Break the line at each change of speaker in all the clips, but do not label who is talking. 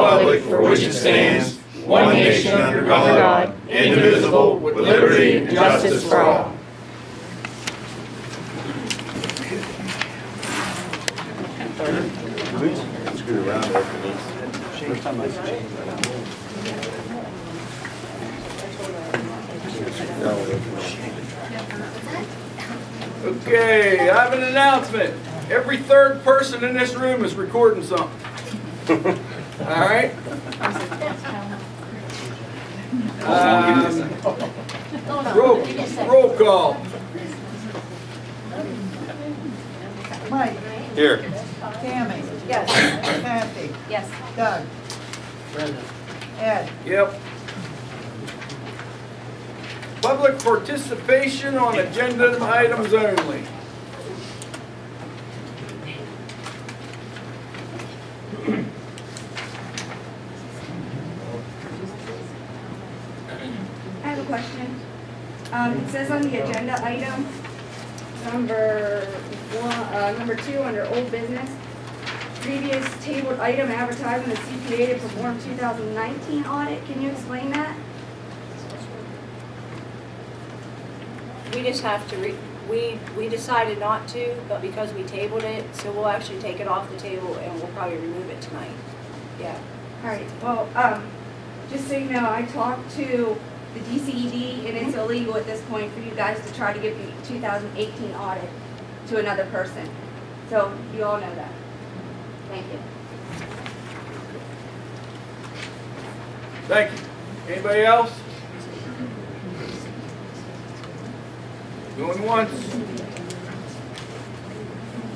republic for which it stands, one nation under God, indivisible, with liberty and justice for all.
Screw around after this. First time I changed that.
Okay, I have an announcement. Every third person in this room is recording something. All right? Roll call.
Mike.
Here.
Tammy.
Yes.
Kathy.
Yes.
Doug. Ed.
Yep. Public participation on agenda items only.
I have a question. It says on the agenda item, number 2 under old business, previous tabled item advertising the CPA to perform 2019 audit. Can you explain that?
We just have to, we decided not to, but because we tabled it, so we'll actually take it off the table and we'll probably remove it tonight. Yeah.
All right, well, just so you know, I talked to the DCED, and it's illegal at this point for you guys to try to give the 2018 audit to another person. So you all know that. Thank you.
Thank you. Anybody else? Going once.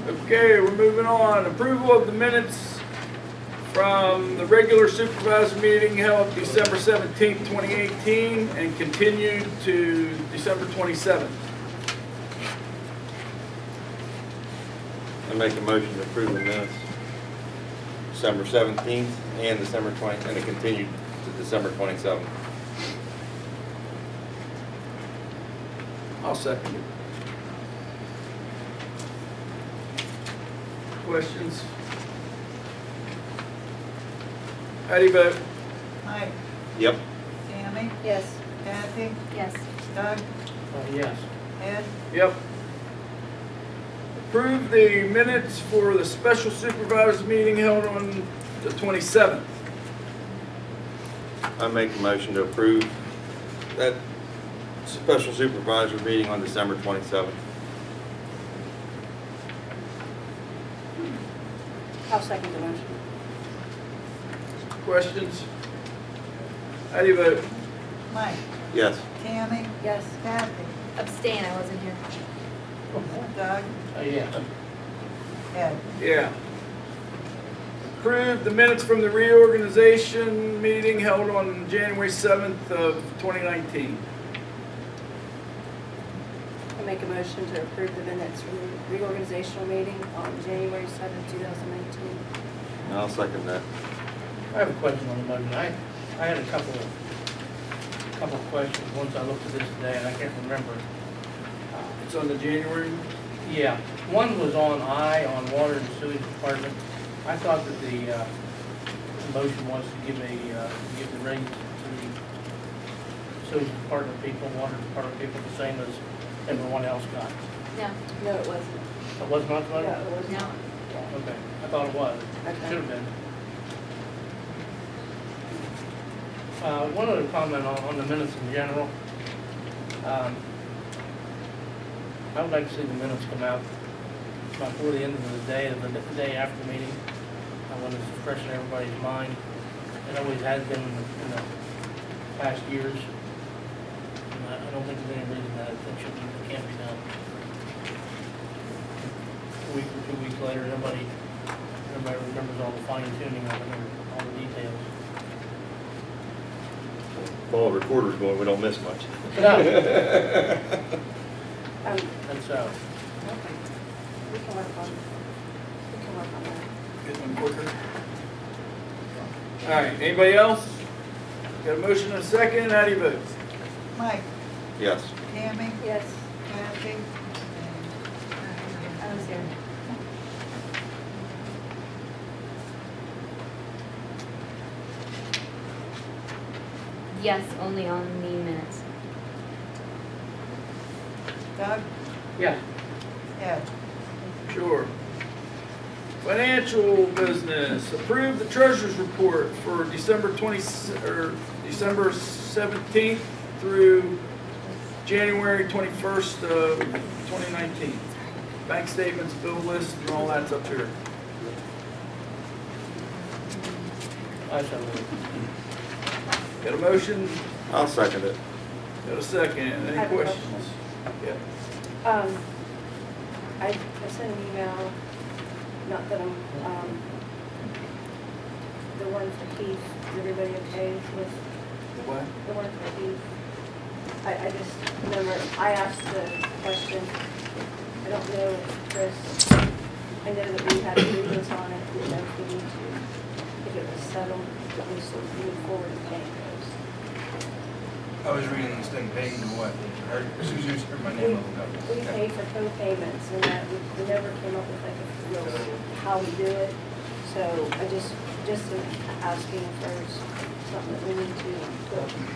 Okay, we're moving on. Approval of the minutes from the regular supervisor meeting held December 17th, 2018 and continued to December 27th.
I make a motion to approve the minutes. December 17th and December 20th, and it continued to December 27th.
I'll second it. Questions? How do you vote?
Mike.
Yep.
Tammy.
Yes.
Kathy.
Yes.
Doug.
Yes.
Ed.
Yep. Approve the minutes for the special supervisors meeting held on the 27th.
I make a motion to approve that special supervisor meeting on December 27th.
I'll second the motion.
Questions? How do you vote?
Mike.
Yes.
Tammy.
Yes.
Kathy.
Abstain, I wasn't here.
Doug.
Yeah.
Ed.
Yeah. Approve the minutes from the reorganization meeting held on January 7th of 2019.
I make a motion to approve the minutes from the reorganizational meeting on January 7th, 2019.
I'll second that.
I have a question on the motion. I had a couple of questions once I looked at this today, and I can't remember.
It's on the January.
Yeah, one was on water and sewage department. I thought that the motion was to give the raise to the sewage department people, water department people, the same as everyone else got.
No.
No, it wasn't.
It was not the
No,
motion?
it was
No.
not.
Okay, I thought it was.
Okay.
Should have been. One other comment on the minutes in general. I would like to see the minutes come out before the end of the day after the meeting. I want to fresh in everybody's mind. It always has been in the past years. And I don't think there's any reason that it can't be done. A week or 2 weeks later, everybody remembers all the fine tuning of it and all the details.
If all the recorders going, we don't miss much.
No.
Um,
And so,
okay. We can work on that.
Get one quicker. All right, anybody else? Got a motion and a second, how do you vote?
Mike.
Yes.
Tammy.
Yes.
Kathy.
I was here.
yes, only on the minutes.
Doug,
Yeah.
Ed,
Sure. Financial business, approve the treasurer's report for December 17th through January 21st of 2019. Bank statements, bill list, and all that's up here.
I shall move.
Got a motion?
I'll second it.
Got a second?
I
Any
have a
questions? Yeah.
I sent an email, not that I'm, the one for Keith, is everybody okay with
The what?
the one for Keith? I just remember, I asked the question, I don't know if Chris, I know that we had agreements on it, we know if we need to, if it was settled, that we still move forward and paying those.
I was reading this thing, paying to what? Or, Susie, you heard my name on the
We pay for co-payments, and that we never came up with like a real, how we do it. So I just asking for something that we need to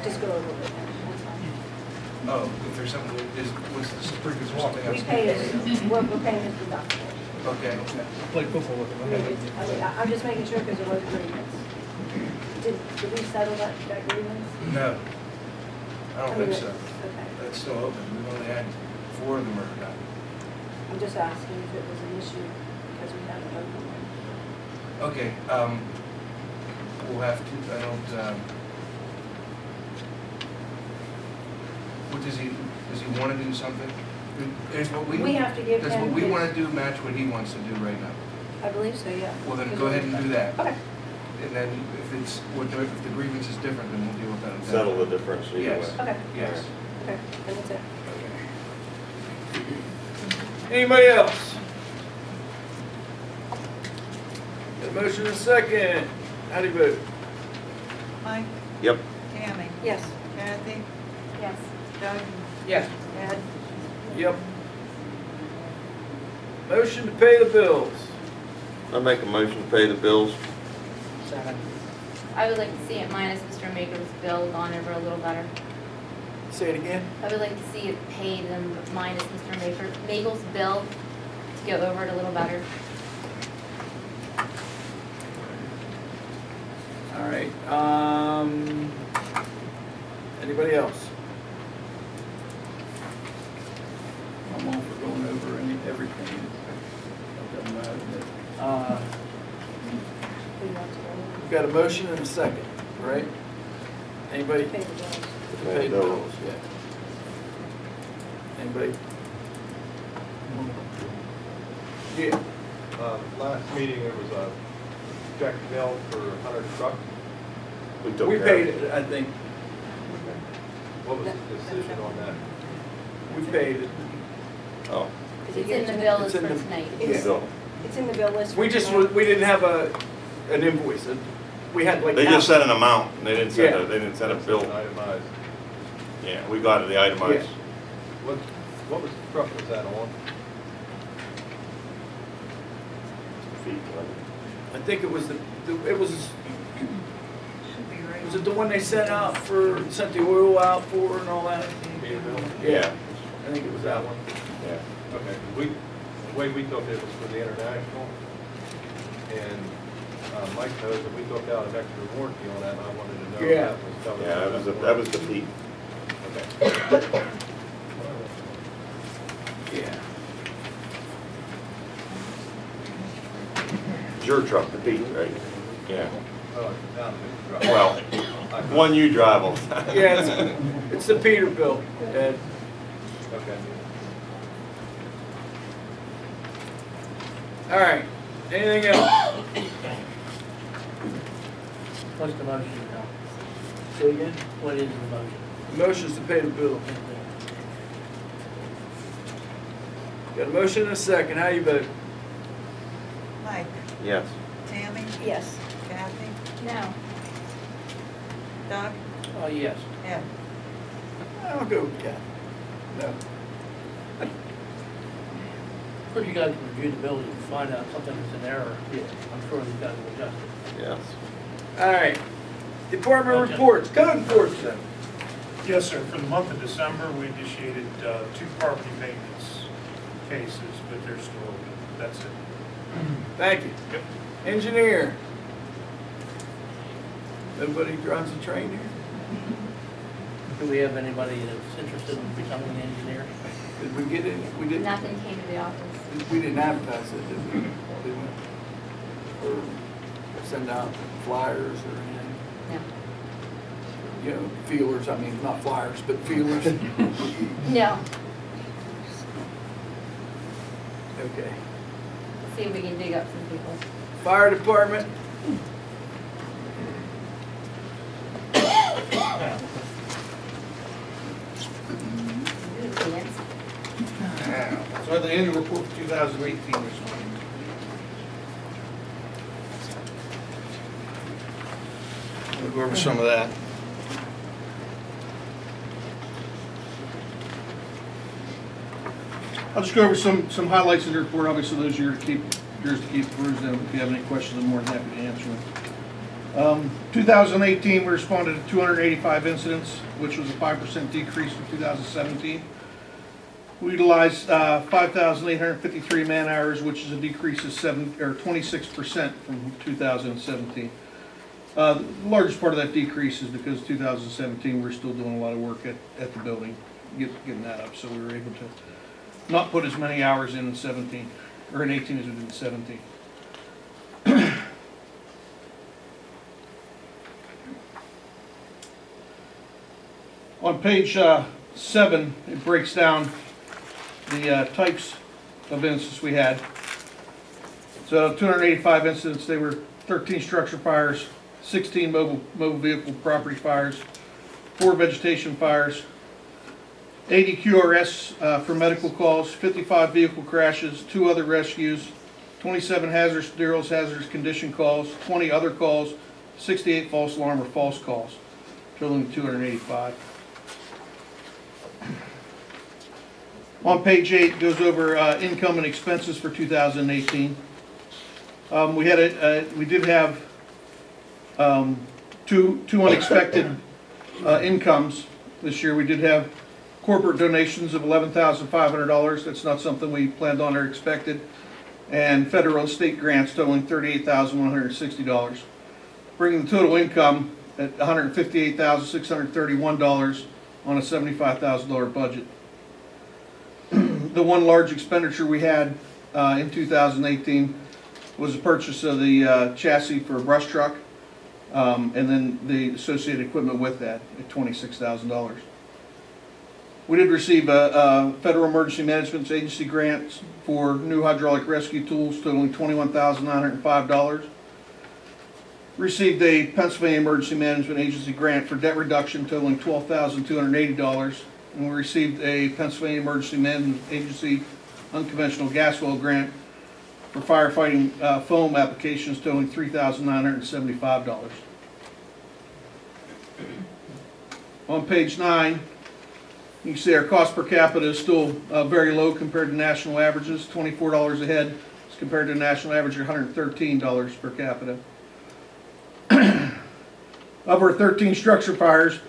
just go over with him. That's all.
Oh, if there's something, what's the secret, is there something else?
We pay his, we're paying his deductible.
Okay.
Play football with
I mean, I'm just making sure because there was agreements. Did we settle that agreement?
No, I don't think so.
Okay.
That's still open. We've only had 4 of them are done.
I'm just asking if it was an issue because we haven't opened one.
Okay, we'll have to, I don't, what does he want to do something? Is what
We have to give
Does
him
what we
his-
want to do match what he wants to do right now?
I believe so, yeah.
Well, then go ahead and do that.
Okay.
And then if it's, if the grievance is different, then we'll deal with that.
Settle the difference either
Yes.
way.
Okay.
Yes.
Okay, and that's it.
Anybody else? Got a motion and a second. How do you vote?
Mike,
Yep.
Tammy,
Yes.
Kathy,
Yes.
Doug,
Yes.
Ed,
Yep. Motion to pay the bills.
I make a motion to pay the bills.
Second.
I would like to see it minus Mr. Maker's bill gone over a little better.
Say it again.
I would like to see it paid and minus Mr. Maker's bill to go over it a little better.
All right. Anybody else? I'm all for going over everything. It doesn't matter.
We want to
We've got a motion and a second, right? Anybody?
pay the bills.
To pay the bills, yeah. Anybody? Yeah.
Last meeting, there was a check mailed for 100 trucks.
We took
We
care
paid
of
it, I think.
What was the decision on that?
We paid it.
Oh,
Is
It's
it
in the
here
bill
It's
list
in
for
the-
tonight.
It's-
so
It's in the bill list. for
We just,
tonight.
we didn't have an invoice. We had like.
they just
half-
said an amount. They didn't send
Yeah.
they didn't send a
That's
bill.
Itemized.
Yeah, we got it, the itemized.
What was the truck was that on?
I think it was it was,
should be right.
was it the one they sent out sent the oil out for and all that?
Peterbilt?
Yeah, I think it was that one.
Yeah.
Okay, the way we took it was for the international. And Mike knows that we took out an extra warranty on that, and I wanted to know if
Yeah.
that was covered.
Yeah,
by
that was the
warranty.
peak.
Okay.
Yeah.
It's your truck, the peak, right? Yeah.
Oh, it's down to the truck.
Well, one you drive all the time.
Yeah, it's the Peterbilt, Ed.
Okay.
All right, anything else?
What's the motion now?
Say again?
What is the motion?
Motion's to pay the bill. Got a motion and a second, how you vote?
Mike,
Yes.
Tammy,
Yes.
Kathy,
No.
Doug,
Oh, yes.
Ed.
I'll go with Cat. No.
First, you guys can review the bills and find out something that's in error. I'm sure these guys will adjust it.
Yes.
All right, Department reports, code enforcement.
Yes, sir. For the month of December, we initiated 2 property maintenance cases, but they're still open. That's it.
Thank you.
Yep.
Engineer. Nobody drives a train here?
Do we have anybody that's interested in becoming an engineer?
Did we get any? We didn't.
Nothing came to the office.
We didn't advertise it, did we? Did we? Or send out flyers or anything?
No.
You know, feelers, I mean, not flyers, but feelers.
No.
Okay.
See if we can dig up some people.
Fire department.
So the annual report for 2018 was we'll go over some of that. I'll just go over some highlights of the report. Obviously, those are yours to keep perusing. If you have any questions, I'm more than happy to answer them. 2018, we responded to 285 incidents, which was a 5% decrease from 2017. We utilized 5,853 man hours, which is a decrease of 26% from 2017. The largest part of that decrease is because 2017 we're still doing a lot of work at the building, getting that up, so we were able to not put as many hours in 17 or in 18 as we did in 17. On page 7, it breaks down the types of incidents we had. So 285 incidents, they were 13 structure fires, 16 mobile vehicle property fires, 4 vegetation fires, 80 QRS for medical calls, 55 vehicle crashes, 2 other rescues, 27 hazardous materials, hazardous condition calls, 20 other calls, 68 false alarm or false calls, totaling 285. On page 8, it goes over income and expenses for 2018. We did have two unexpected incomes this year. We did have corporate donations of $11,500. That's not something we planned on or expected. And federal and state grants totaling $38,160, bringing the total income at $158,631 on a $75,000 budget. The one large expenditure we had in 2018 was the purchase of the chassis for a brush truck, and then the associated equipment with that at $26,000. We did receive a Federal Emergency Management Agency grant for new hydraulic rescue tools totaling $21,905. Received a Pennsylvania Emergency Management Agency grant for debt reduction totaling $12,280. And we received a Pennsylvania Emergency Management Agency unconventional gas well grant for firefighting foam applications totaling $3,975. On page 9, you can see our cost per capita is still very low compared to national averages, $24 a head, as compared to a national average of $113 per capita. Of our 13 structure fires,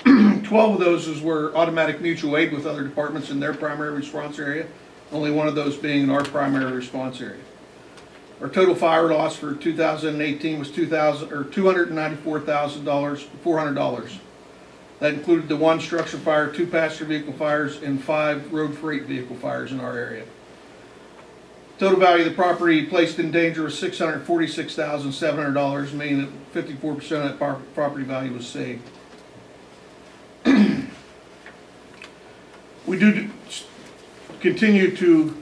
12 of those were automatic mutual aid with other departments in their primary response area, only one of those being in our primary response area. Our total fire loss for 2018 was $294,400. That included the 1 structure fire, 2 passenger vehicle fires, and 5 road freight vehicle fires in our area. Total value of the property placed in danger was $646,700, meaning that 54% of that property value was saved. We do continue to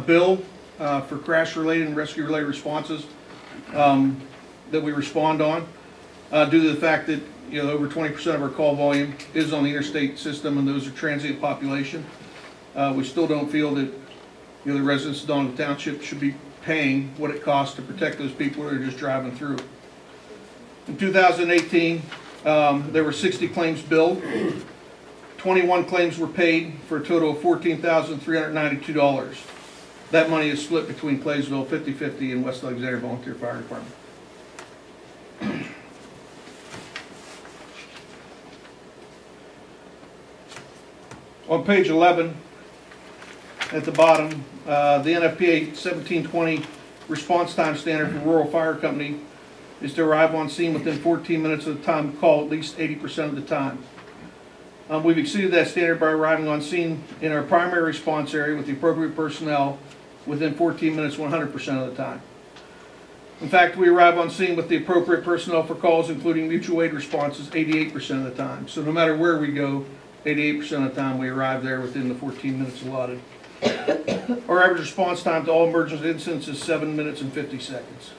bill for crash-related and rescue-related responses that we respond on, due to the fact that over 20% of our call volume is on the interstate system, and those are transient population. We still don't feel that the residents of Donegal Township should be paying what it costs to protect those people that are just driving through. In 2018, there were 60 claims billed. 21 claims were paid for a total of $14,392. That money is split between Claysville 50-50 and West Alexandria Volunteer Fire Department. On page 11, at the bottom, the NFPA 1720 response time standard for rural fire company is to arrive on scene within 14 minutes of the time of call at least 80% of the time. We've exceeded that standard by arriving on scene in our primary response area with the appropriate personnel within 14 minutes 100% of the time. In fact, we arrive on scene with the appropriate personnel for calls, including mutual aid responses, 88% of the time. So no matter where we go, 88% of the time we arrive there within the 14 minutes allotted. Our average response time to all emergency incidents is 7 minutes and 50 seconds.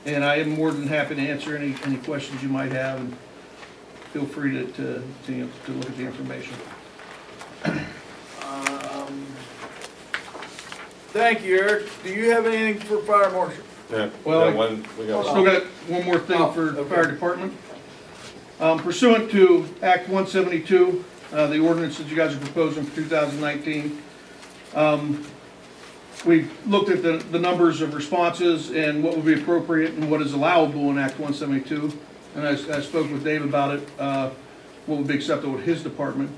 And I am more than happy to answer any questions you might have, and feel free to look at the information.
Thank you, Eric. Do you have anything for fire marshal?
Yeah,
Well,
we got
Still got one more thing for the
okay.
fire department. Pursuant to Act 172, the ordinance that you guys are proposing for 2019, we looked at the numbers of responses and what would be appropriate and what is allowable in Act 172. And I spoke with Dave about it, what would be acceptable to his department.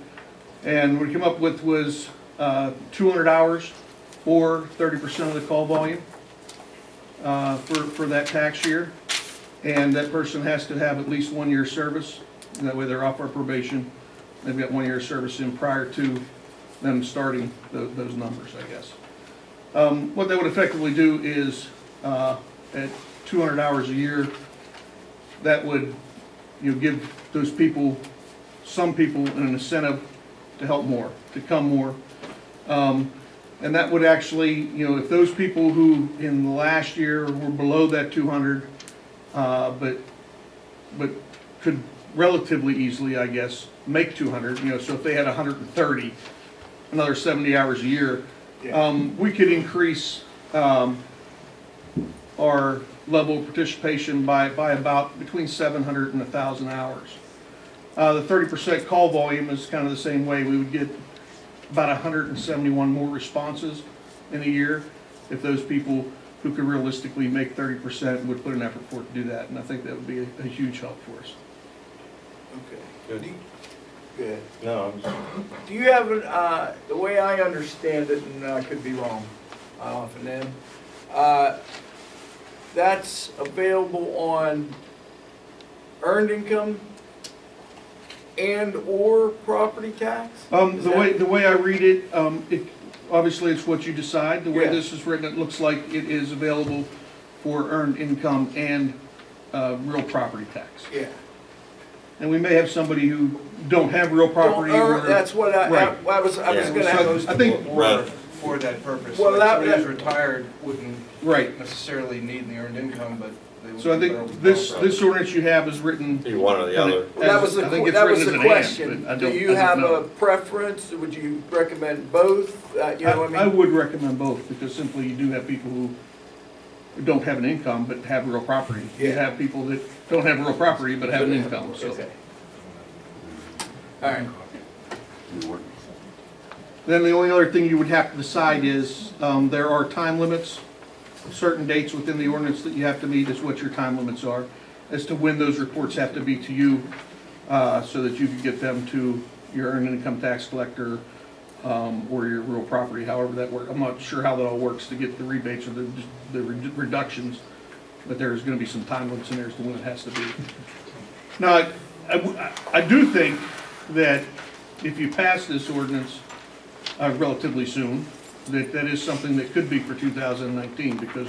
And what we came up with was 200 hours or 30% of the call volume for that tax year. And that person has to have at least 1 year service. And that way they're off our probation. They've got 1 year service in prior to them starting those numbers, I guess. What that would effectively do is at 200 hours a year, that would give those people, some people, an incentive to help more, to come more. And that would actually, if those people who in the last year were below that 200, but could relatively easily, I guess, make 200, so if they had 130, another 70 hours a year, we could increase our level of participation by about between 700 and 1,000 hours. The 30% call volume is kind of the same way. We would get about 171 more responses in a year if those people who could realistically make 30% would put an effort forth to do that, and I think that would be a huge help for us.
Okay.
Good.
Good.
No,
Do you have, the way I understand it, and I could be wrong, I often am, that's available on earned income and/or property tax?
The way I read it, obviously it's what you decide. The way
Yeah.
this is written, it looks like it is available for earned income and real property tax.
Yeah.
And we may have somebody who don't have real property.
Don't earn-
or-
That's what I
Right.
was
Yeah.
gonna have.
I think,
Right.
For that purpose.
Well,
Like
that-
somebody who's
that-
retired wouldn't
right.
necessarily need the earned income, but they would.
So I think this ordinance you have is written.
do one or the other.
Well, that was the,
I think it's
that was
written
the
as an and,
question.
but I
Do
don't-
you
I don't
have
know.
a preference? Would you recommend both?
I would recommend both, because simply you do have people who don't have an income but have real property. You
Yeah.
have people that don't have real property but have an income, so.
Okay. All right.
Then the only other thing you would have to decide is, there are time limits, certain dates within the ordinance that you have to meet is what your time limits are, as to when those reports have to be to you, so that you can get them to your earned income tax collector, or your real property, however that works. I'm not sure how that all works to get the rebates or the reductions, but there's gonna be some time limits in there as to when it has to be. Now, I do think that if you pass this ordinance relatively soon, that is something that could be for 2019, because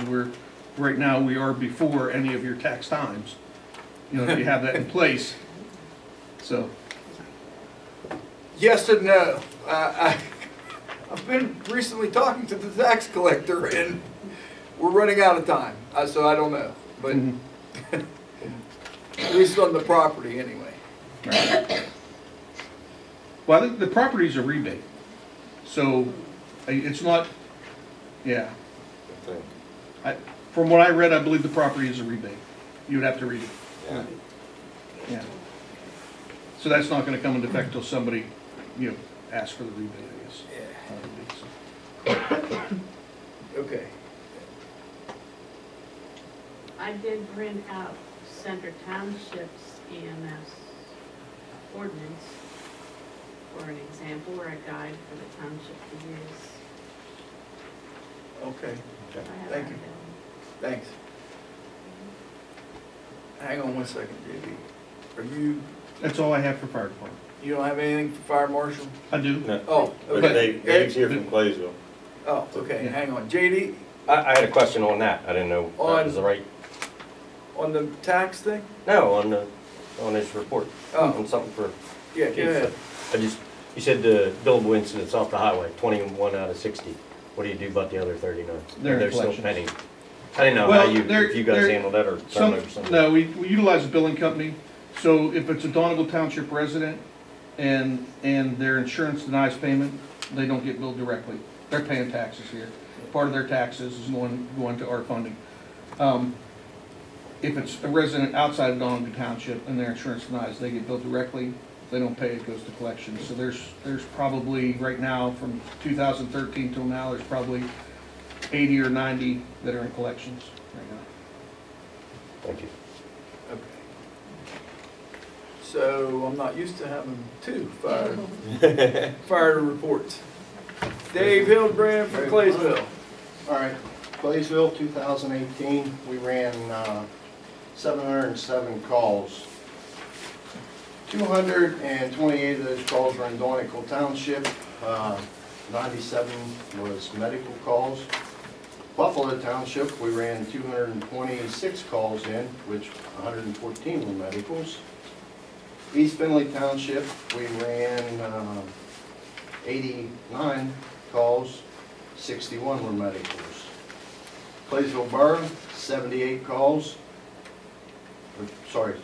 right now we are before any of your tax times. If you have that in place, so.
Yes and no. I've been recently talking to the tax collector, and we're running out of time, so I don't know. But at least on the property, anyway.
Right. Well, I think the property's a rebate, so it's not, yeah. From what I read, I believe the property is a rebate. You would have to read it.
Yeah.
Yeah. So that's not gonna come into effect till somebody, asks for the rebate, I guess.
Okay.
I did print out Center Township's EMS ordinance. for an example or a guide for the township to use.
Okay,
I have
Thank
that
you.
available.
thanks. Hang on one second, JD. Are you,
That's all I have for fire department.
you don't have anything for fire marshal?
I do.
No.
Oh,
But
okay.
Dave's here from Claysville.
Oh, okay,
Yeah.
hang on. JD,
I had a question on that. I didn't know if that was the right,
on the tax thing?
no, on this report.
Oh.
On something for
Yeah, go ahead.
you said the billable incidents off the highway, 21 out of 60. What do you do about the other 39?
They're in
still
collections.
pending. I didn't know
Well,
how
they're-
if you guys
they're-
handled that or turned over something.
No, we utilize a billing company, so if it's a Donegal Township resident and their insurance denies payment, they don't get billed directly. They're paying taxes here. Part of their taxes is going to our funding. If it's a resident outside of Donegal Township and their insurance denies, they get billed directly. If they don't pay, it goes to collections. So there's probably, right now, from 2013 till now, there's probably 80 or 90 that are in collections right now.
Thank you.
Okay. So I'm not used to having two fire reports. Dave Hildebrand from Claysville.
All right, Claysville, 2018, we ran 707 calls. 228 of those calls were in Donegal Township, 97 was medical calls. Buffalo Township, we ran 226 calls in, which 114 were medicals. East Findlay Township, we ran 89 calls, 61 were medicals. Claysville Borough, 78 calls.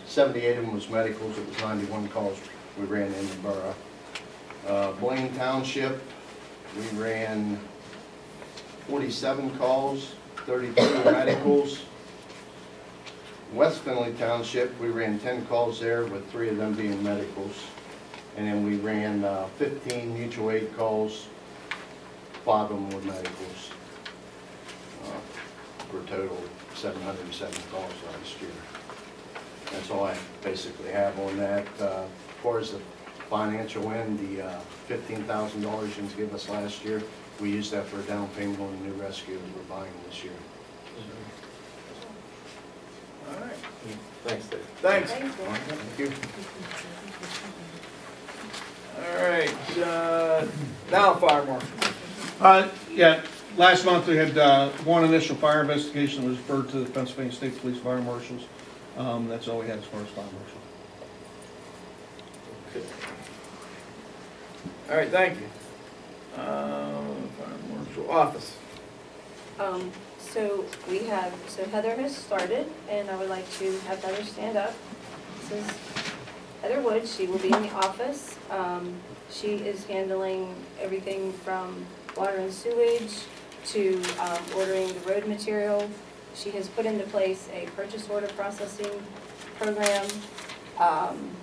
78 of them was medicals, it was 91 calls we ran in the borough. Blaine Township, we ran 47 calls, 32 were medicals. West Findlay Township, we ran 10 calls there, with 3 of them being medicals. And then we ran 15 mutual aid calls, 5 of them were medicals. For a total of 707 calls last year. That's all I basically have on that. As far as the financial end, the $15,000 you gave us last year, we used that for a down payment on the new rescue that we're buying this year.
All right,
Thanks, Dave.
thanks.
Thank you.
All right, now fire marshal.
Yeah, last month we had one initial fire investigation that was referred to the Pennsylvania State Police Fire Marshals. That's all we had as far as fire marshal.
Okay. All right, thank you. Fire marshal office.
So Heather has started, and I would like to have Heather stand up. This is Heather Wood. She will be in the office. She is handling everything from water and sewage to ordering the road material. She has put into place a purchase order processing program.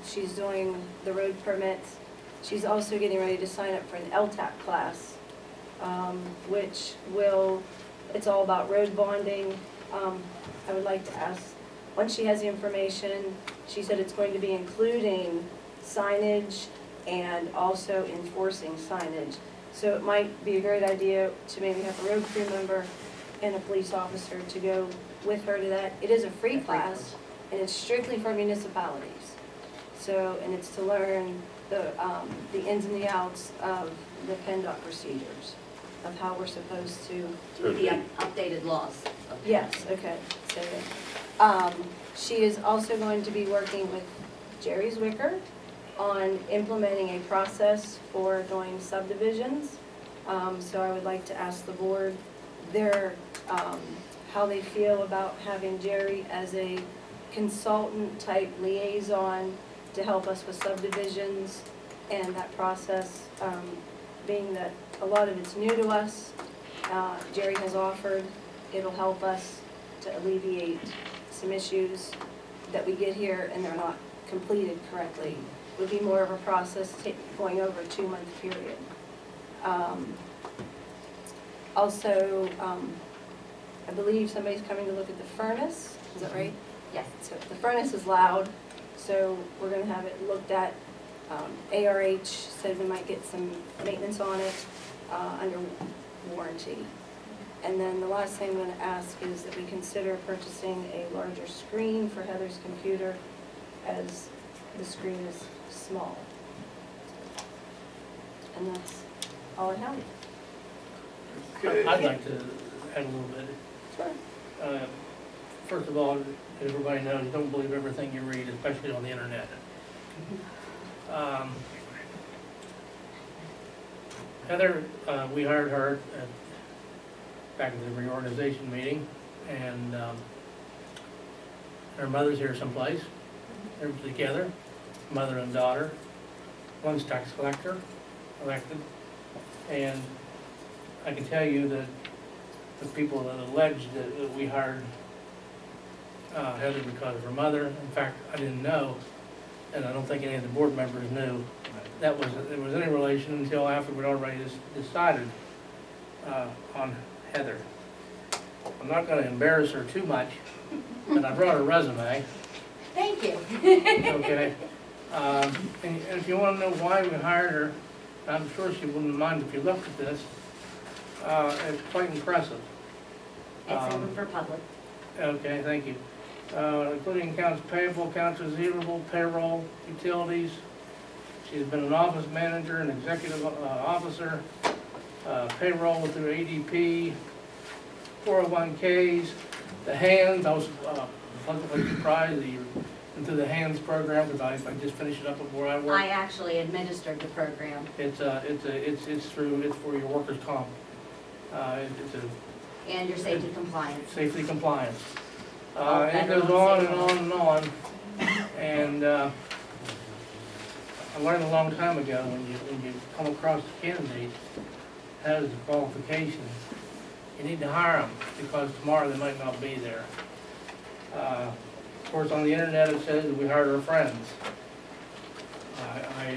She's doing the road permits. She's also getting ready to sign up for an LTAP class, which will, it's all about road bonding. I would like to ask, once she has the information, she said it's going to be including signage and also enforcing signage. So it might be a great idea to maybe have a road crew member and a police officer to go with her to that. It is a free class, and it's strictly for municipalities. So, and it's to learn the ins and the outs of the PennDOT procedures, of how we're supposed to.
The updated laws.
Yes, okay. So, she is also going to be working with Jerry Zwicker on implementing a process for doing subdivisions. So I would like to ask the board how they feel about having Jerry as a consultant type liaison to help us with subdivisions and that process, being that a lot of it's new to us. Jerry has offered, it'll help us to alleviate some issues that we get here and they're not completed correctly. It would be more of a process going over a 2-month period. Also, I believe somebody's coming to look at the furnace, is that right?
Yes.
So the furnace is loud, so we're going to have it looked at. ARH said we might get some maintenance on it under warranty. And then the last thing I'm going to ask is that we consider purchasing a larger screen for Heather's computer, as the screen is small. And that's all I have.
I'd like to add a little bit.
Sure.
First of all, everybody knows, don't believe everything you read, especially on the internet. Heather, we hired her back at the reorganization meeting, and her mother's here someplace. They're together, mother and daughter. One's tax collector, elected, and I can tell you that the people that alleged that we hired Heather because of her mother, in fact, I didn't know, and I don't think any of the board members knew that it was any relation until after we'd already decided on Heather. I'm not going to embarrass her too much, but I brought her resume.
Thank you.
Okay. And if you want to know why we hired her, I'm sure she wouldn't mind if you looked at this. It's quite impressive.
It's open for public.
Okay, thank you. Including accounts payable, accounts receivable, payroll, utilities. She's been an office manager, an executive officer, payroll through ADP, 401ks, the hands. I was pleasantly surprised that you're into the hands program, because I just finished it up where I work.
I actually administered the program.
It's for your workers' comp. It's a
And your safety compliance.
safety compliance.
All
And it goes
federal
on
and
and on and on. And I learned a long time ago, when you come across a candidate that has the qualifications, you need to hire them, because tomorrow they might not be there. Of course, on the internet it says that we hired our friends.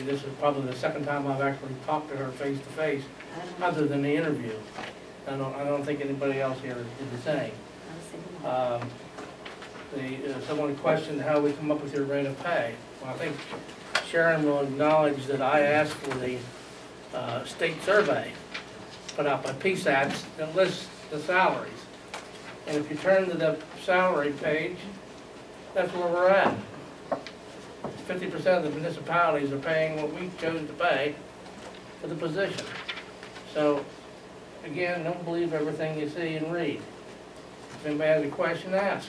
This is probably the second time I've actually talked to her face to face, other than the interview. I don't think anybody else here did the same. Someone questioned how we come up with your rate of pay. Well, I think Sharon will acknowledge that I asked for the state survey put out by PSATs that lists the salaries. And if you turn to the salary page, that's where we're at. 50% of the municipalities are paying what we chose to pay for the position. So, again, don't believe everything you see and read. If anybody has a question, ask.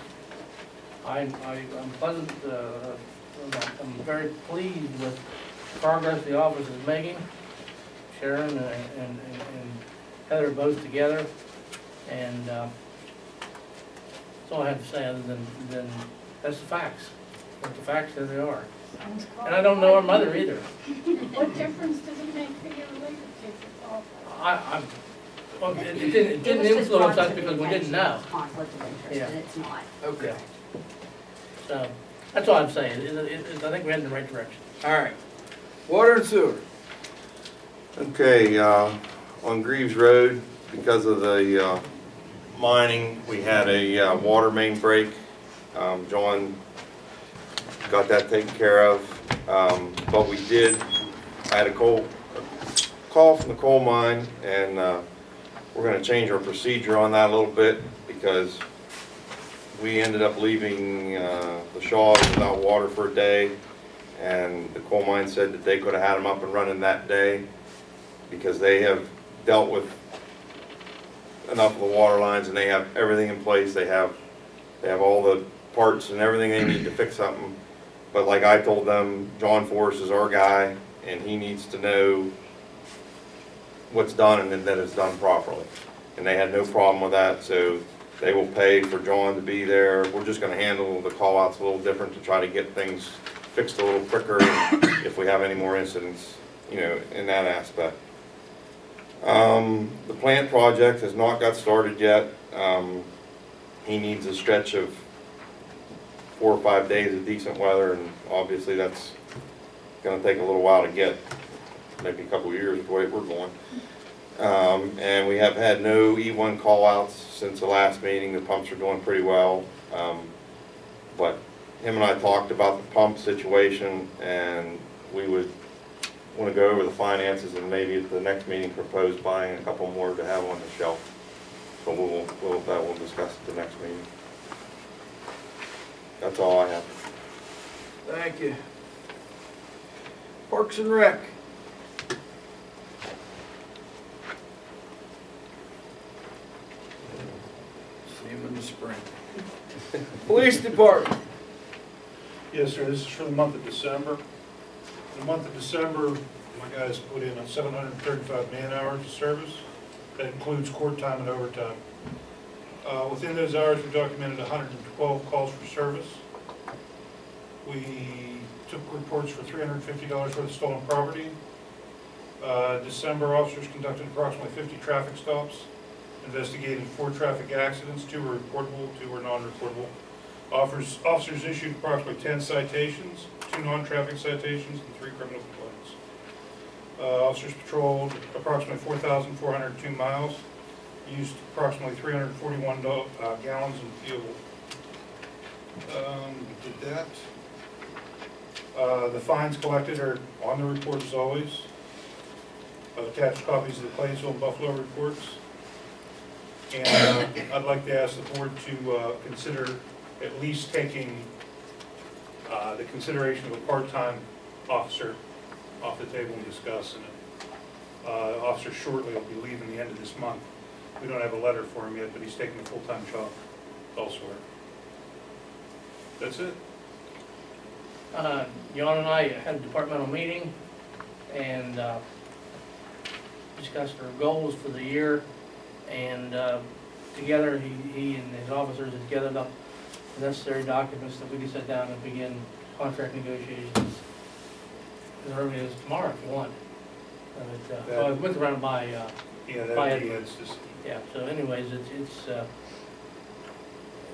I'm pleasant, I'm very pleased with the progress the office is making. Sharon and Heather both together, and that's all I have to say, other than that's the facts. But the facts, there they are. And I don't know her mother either.
What difference does it make for your relationship?
Well, it didn't influence us because we didn't know.
Conflict of interest,
Yeah.
and it's not.
Okay.
So, that's all I'm saying. I think we're heading in the right direction.
All right. Water and sewer.
Okay, on Greaves Road, because of the mining, we had a water main break. John got that taken care of, but we did, I had a call from the coal mine, and we're going to change our procedure on that a little bit, because we ended up leaving the Shaws without water for a day, and the coal mine said that they could have had them up and running that day, because they have dealt with enough of the water lines and they have everything in place. They have all the parts and everything they need to fix something. But like I told them, John Forrest is our guy, and he needs to know what's done and that it's done properly. And they had no problem with that, so they will pay for John to be there. We're just going to handle the call-outs a little different to try to get things fixed a little quicker if we have any more incidents, you know, in that aspect. The plant project has not got started yet. He needs a stretch of 4 or 5 days of decent weather, and obviously that's going to take a little while to get, maybe a couple of years the way we're going. And we have had no E1 call-outs since the last meeting. The pumps are doing pretty well. But him and I talked about the pump situation, and we would want to go over the finances and maybe at the next meeting propose buying a couple more to have on the shelf. So we'll discuss at the next meeting. That's all I have.
Thank you. Parks and Rec. See him in the spring. Police Department.
Yes, sir, this is for the month of December. In the month of December, my guys put in 735 man-hours of service. That includes court time and overtime. Within those hours, we documented 112 calls for service. We took reports for $350 worth of stolen property. December, officers conducted approximately 50 traffic stops, investigated 4 traffic accidents, 2 were reportable, 2 were non-reportable. Officers issued approximately 10 citations, 2 non-traffic citations, and 3 criminal complaints. Officers patrolled approximately 4,402 miles, used approximately 341 gallons in fuel. We did that. The fines collected are on the report as always. Attached copies of the Claysville and Buffalo reports. And I'd like to ask the board to consider at least taking the consideration of a part-time officer off the table and discussing it. Officer Shortley will be leaving the end of this month. We don't have a letter for him yet, but he's taking a full-time job elsewhere. That's it.
John and I had a departmental meeting and discussed our goals for the year. And together, he and his officers have gathered up the necessary documents that we can sit down and begin contract negotiations as early as tomorrow if you want. I went around by
Edwards.
Yeah, so anyways, it's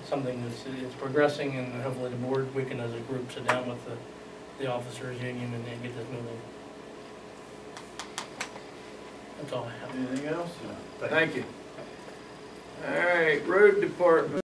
something it's progressing, and hopefully the board, we can as a group sit down with the officers union and get this moving. That's all I have.
Anything else? Thank you. All right, Road Department.